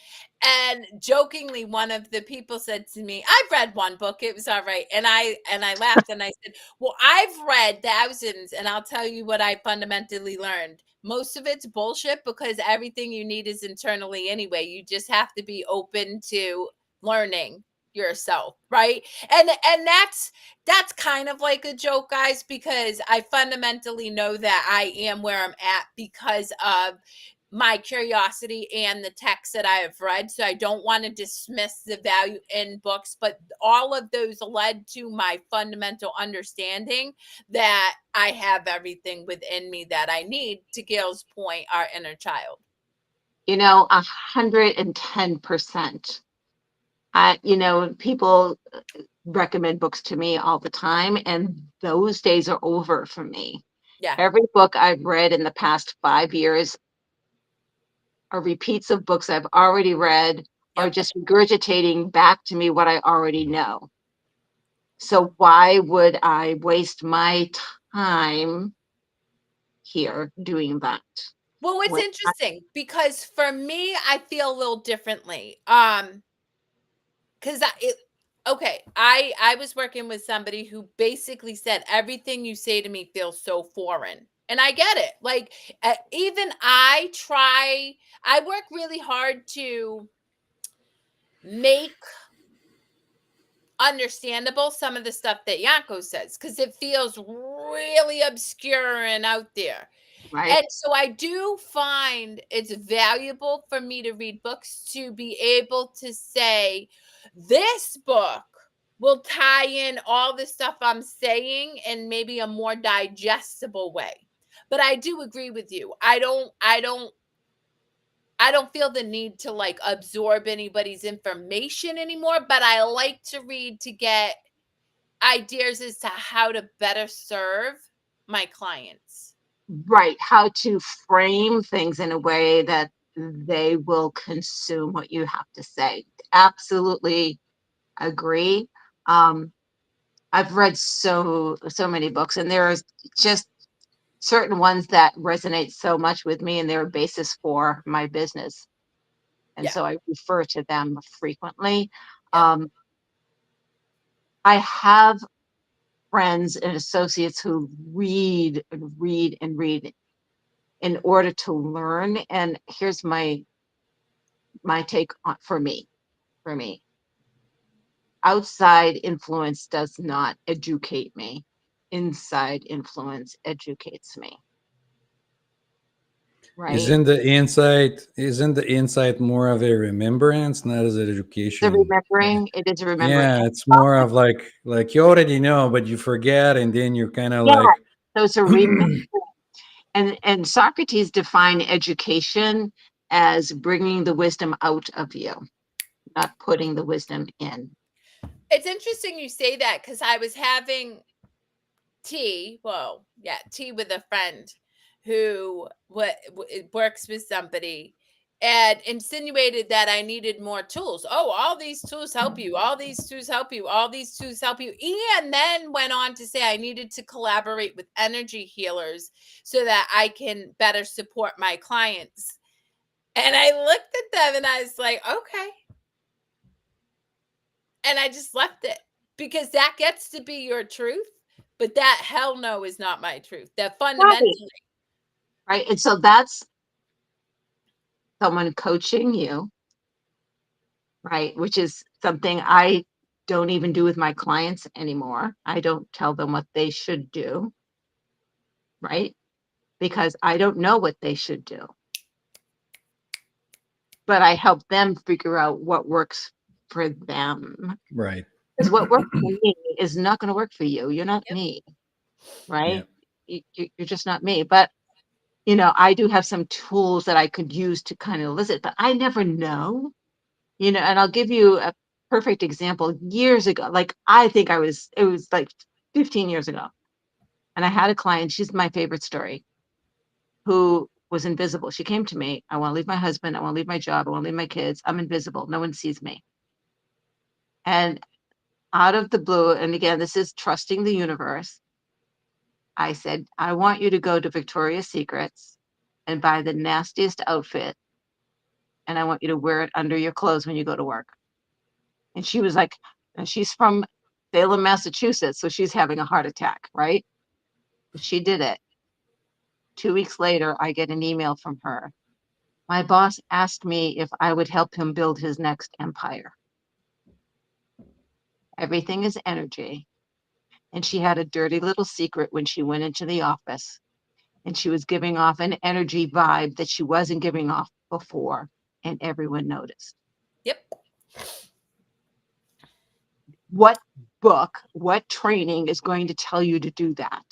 And jokingly, one of the people said to me, I've read one book, it was all right. And I laughed and I said, well, I've read thousands, and I'll tell you what I fundamentally learned. Most of it's bullshit because everything you need is internally anyway. You just have to be open to learning yourself, right? And that's kind of like a joke, guys, because I fundamentally know that I am where I'm at because of my curiosity and the text that I have read. So I don't want to dismiss the value in books, but all of those led to my fundamental understanding that I have everything within me that I need, to Gail's point, our inner child. 110%. People recommend books to me all the time, and those days are over for me. Yeah. Every book I've read in the past 5 years are repeats of books I've already read or Yep. just regurgitating back to me what I already know. So why would I waste my time here doing that? Well, it's When interesting because for me, I feel a little differently. Because I was working with somebody who basically said everything you say to me feels so foreign, and I get it. Like even I work really hard to make understandable some of the stuff that Yanko says because it feels really obscure and out there. Right. And so I do find it's valuable for me to read books to be able to say, this book will tie in all the stuff I'm saying in maybe a more digestible way. But I do agree with you. I don't feel the need to like absorb anybody's information anymore, but I like to read to get ideas as to how to better serve my clients. Right. How to frame things in a way that they will consume what you have to say. Absolutely agree. I've read so many books, and there are just certain ones that resonate so much with me, and they're a basis for my business. And Yeah. so I refer to them frequently. Yep. I have friends and associates who read and read and read in order to learn. And here's my take on for me. Outside influence does not educate me. Inside influence educates me. Right? Isn't the insight more of a remembrance, not as an It's a education? remembering. It is a remembering. Yeah, it's more of like you already know, but you forget, and then you're kind of Yeah. like, So it's a remember. And Socrates defined education as bringing the wisdom out of you, not putting the wisdom in. It's interesting you say that because I was having tea with a friend who works with somebody and insinuated that I needed more tools. Oh, all these tools help you. All these tools help you. All these tools help you. And then went on to say I needed to collaborate with energy healers so that I can better support my clients. And I looked at them and I was like, okay. And I just left it because that gets to be your truth. But that hell no is not my truth. That fundamentally, Right. And so that's someone coaching you, right? Which is something I don't even do with my clients anymore. I don't tell them what they should do, right? Because I don't know what they should do. But I help them figure out what works for them. right. Because what works for me is not going to work for you. You're not yep, me, Yeah. right? You're just not me. But I do have some tools that I could use to kind of elicit, but I never know, and I'll give you a perfect example. Years ago, like it was like 15 years ago, and I had a client, she's my favorite story, who was invisible. She came to me, I want to leave my husband, I want to leave my job, I want to leave my kids, I'm invisible, no one sees me. And out of the blue, and again, this is trusting the universe, I said, I want you to go to Victoria's Secrets and buy the nastiest outfit, and I want you to wear it under your clothes when you go to work. And she was like, and she's from Salem, Massachusetts, so she's having a heart attack, right? But she did it. 2 weeks later, I get an email from her. My boss asked me if I would help him build his next empire. Everything is energy. And she had a dirty little secret when she went into the office, and she was giving off an energy vibe that she wasn't giving off before, and everyone noticed. yep. What book, what training is going to tell you to do that?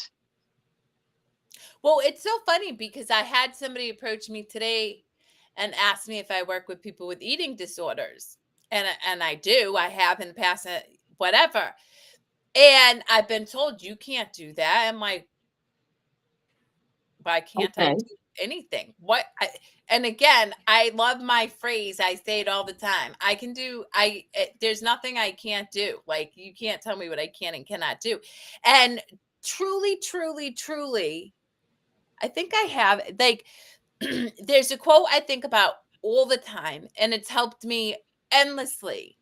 Well, it's so funny because I had somebody approach me today and ask me if I work with people with eating disorders, and I do. I have in the past, whatever. And I've been told you can't do that. I'm like, why can't I Okay. do anything? And again, I love my phrase. I say it all the time. I can do. There's nothing I can't do. Like you can't tell me what I can and cannot do. And truly, truly, truly, I think I have like. There's a quote I think about all the time, and it's helped me endlessly.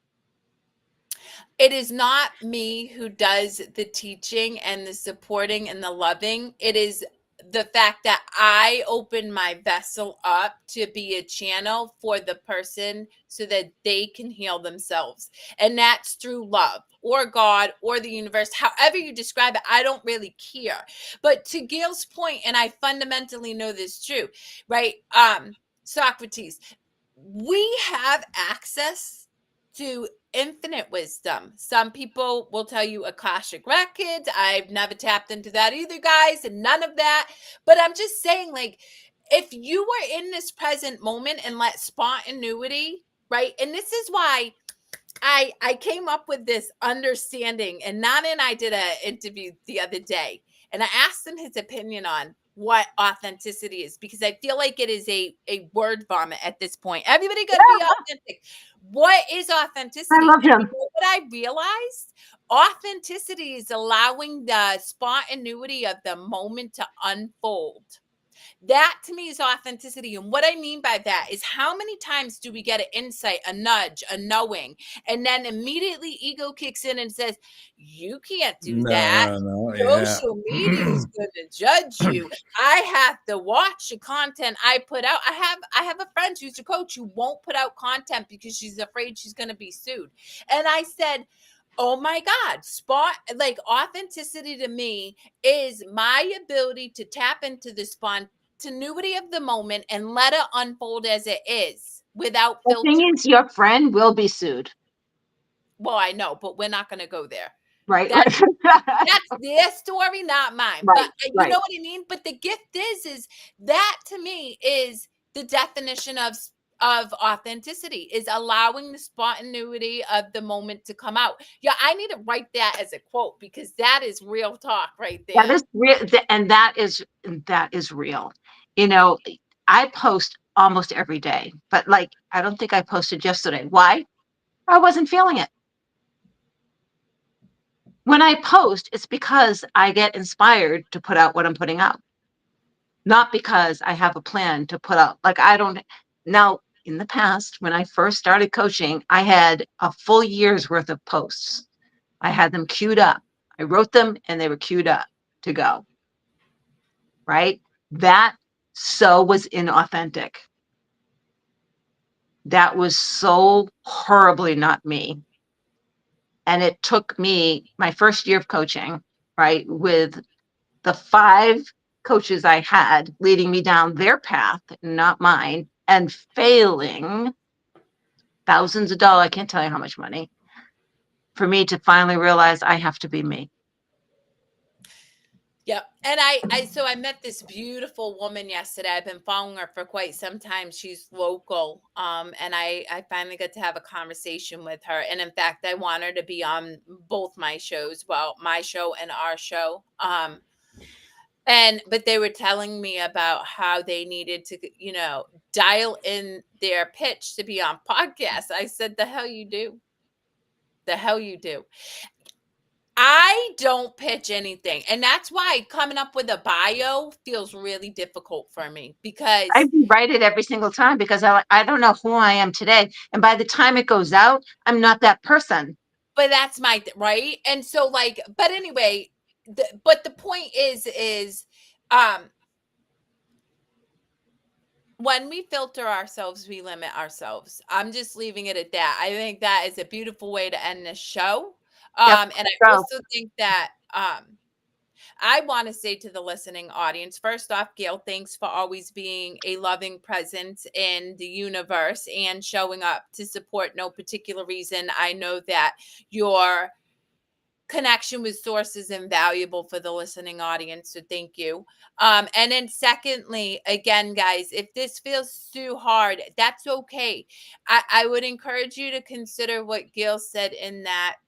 It is not me who does the teaching and the supporting and the loving. It is the fact that I open my vessel up to be a channel for the person so that they can heal themselves. And that's through love or God or the universe, however you describe it. I don't really care. But to Gail's point, and I fundamentally know this is true, right? Socrates, we have access to infinite wisdom. Some people will tell you Akashic records. I've never tapped into that either, guys, and none of that. But I'm just saying, like, if you were in this present moment and let spontaneity, right? And this is why I came up with this understanding, and Nana and I did an interview the other day, and I asked him his opinion on what authenticity is, because I feel like it is a word vomit at this point. Everybody got to be authentic. What is I authenticity? love And him. you know what I realized? Authenticity is allowing the spontaneity of the moment to unfold. That to me is authenticity. And what I mean by that is, how many times do we get an insight, a nudge, a knowing, and then immediately ego kicks in and says, you can't do that. No, yeah. Social media is going to judge you. I have to watch the content I put out. I have a friend who's a coach who won't put out content because she's afraid she's going to be sued. And I said, oh my God, authenticity to me is my ability to tap into the spontaneity of the moment and let it unfold as it is without The filter. thing is, your friend will be sued, Well, I know, but we're not going to go there. right? That's their story, not mine. Right, But you right. know what I mean? But the gift is that to me is the definition of authenticity, is allowing the spontaneity of the moment to come out. Yeah, I need to write that as a quote, because that is real talk right That there. is real, and that is real. You know, I post almost every day, but like I don't think I posted yesterday. Why? I wasn't feeling it. When I post, it's because I get inspired to put out what I'm putting out, not because I have a plan to put out. Like I don't now. In the past, when I first started coaching, I had a full year's worth of posts. I had them queued up. I wrote them and they were queued up to go. Right? That so was inauthentic. That was so horribly not me. And it took me my first year of coaching, right, with the 5 coaches I had leading me down their path, not mine, and failing thousands of dollars, I can't tell you how much money, for me to finally realize I have to be me. Yep. And I met this beautiful woman yesterday. I've been following her for quite some time. She's local. And I finally got to have a conversation with her. And in fact, I want her to be on both my shows, well, my show and our show. But they were telling me about how they needed to, dial in their pitch to be on podcasts. I said, the hell you do. The hell you do. I don't pitch anything. And that's why coming up with a bio feels really difficult for me, because I rewrite it every single time because I don't know who I am today. And by the time it goes out, I'm not that person. but that's right. And so but anyway, but the point is when we filter ourselves, we limit ourselves. I'm just leaving it at that. I think that is a beautiful way to end this show. Yep. And I So also think that I want to say to the listening audience, first off, Gail, thanks for always being a loving presence in the universe and showing up to support no particular reason. I know that your connection with source is invaluable for the listening audience, so thank you. And then secondly, again, guys, if this feels too hard, that's okay. I would encourage you to consider what Gail said, in that,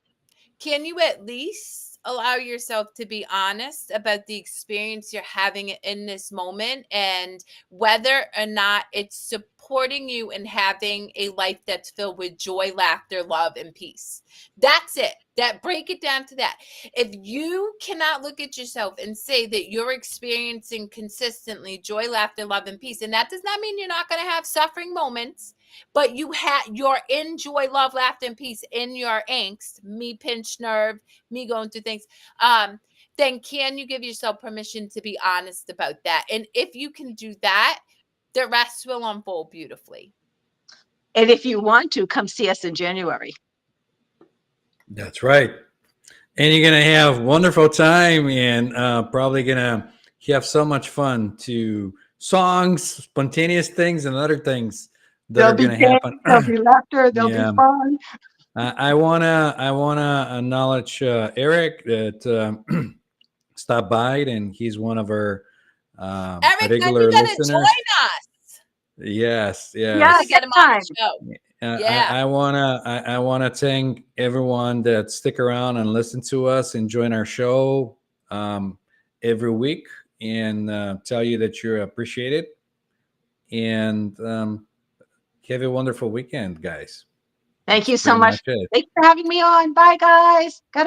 can you at least allow yourself to be honest about the experience you're having in this moment, and whether or not it's supporting you in having a life that's filled with joy, laughter, love, and peace? That's it. Break it down to that. If you cannot look at yourself and say that you're experiencing consistently joy, laughter, love, and peace, and that does not mean you're not going to have suffering moments, but you're in joy, love, laughter, and peace in your angst, me pinched nerve, me going through things, then can you give yourself permission to be honest about that? And if you can do that, the rest will unfold beautifully. And if you want to, come see us in January. That's right. And you're going to have wonderful time and probably going to have so much fun to songs, spontaneous things, and other things that There'll are be going to games, happen. there'll be laughter, there'll Yeah. be fun. I wanna acknowledge Eric that stopped by, and he's one of our Eric, when regular you gotta listeners. join us? Yes, Yeah, Gotta yes. get him on time. the show. I Yeah. wanna thank everyone that stick around and listen to us and join our show every week, and tell you that you're appreciated. And have a wonderful weekend, guys. Thank That's you so pretty much. much it. Thanks for having me on. Bye, guys. Gotta